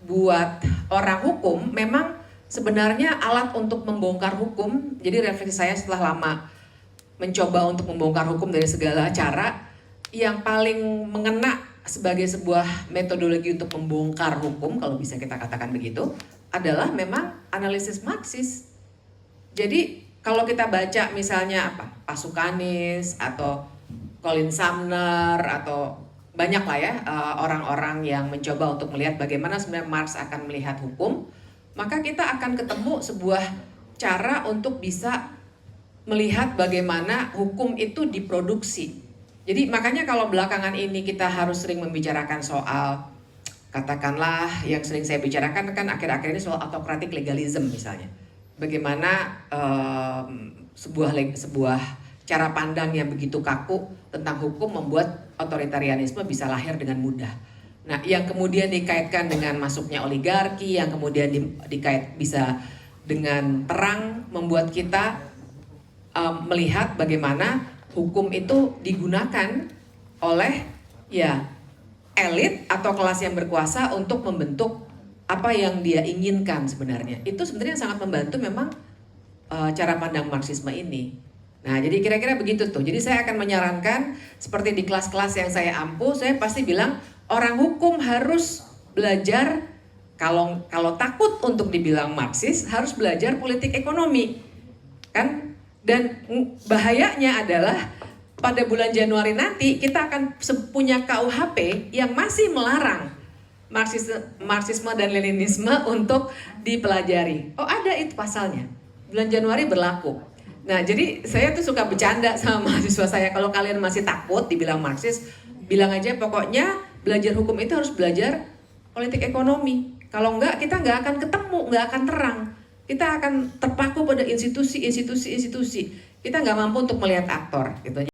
buat orang hukum memang sebenarnya alat untuk membongkar hukum. Jadi refleksi saya setelah lama mencoba untuk membongkar hukum dari segala cara, yang paling mengena sebagai sebuah metodologi untuk membongkar hukum, kalau bisa kita katakan begitu, adalah memang analisis Marxis. Jadi kalau kita baca misalnya Pasukanis atau Colin Sumner atau banyak lah ya orang-orang yang mencoba untuk melihat bagaimana sebenarnya Marx akan melihat hukum, maka kita akan ketemu sebuah cara untuk bisa melihat bagaimana hukum itu diproduksi. Jadi makanya kalau belakangan ini kita harus sering membicarakan soal, katakanlah yang sering saya bicarakan kan akhir-akhir ini soal autocratic legalism misalnya. Bagaimana sebuah cara pandang yang begitu kaku tentang hukum membuat otoritarianisme bisa lahir dengan mudah. Nah, yang kemudian dikaitkan dengan masuknya oligarki, yang kemudian bisa dengan terang membuat kita melihat bagaimana hukum itu digunakan oleh ya elit atau kelas yang berkuasa untuk membentuk apa yang dia inginkan sebenarnya. Itu sebenarnya sangat membantu memang cara pandang Marxisme ini. Nah, jadi kira-kira begitu tuh. Jadi saya akan menyarankan seperti di kelas-kelas yang saya ampu, saya pasti bilang orang hukum harus belajar, kalau takut untuk dibilang Marxis, harus belajar politik ekonomi. Kan? Dan bahayanya adalah pada bulan Januari nanti kita akan punya KUHP yang masih melarang Marxisme dan Leninisme untuk dipelajari. Oh, ada itu pasalnya. Bulan Januari berlaku. Nah, jadi saya tuh suka bercanda sama mahasiswa saya, kalau kalian masih takut dibilang Marxis, bilang aja pokoknya belajar hukum itu harus belajar politik ekonomi. Kalau enggak, kita enggak akan ketemu, enggak akan terang. Kita akan terpaku pada institusi. Kita nggak mampu untuk melihat aktor gitu.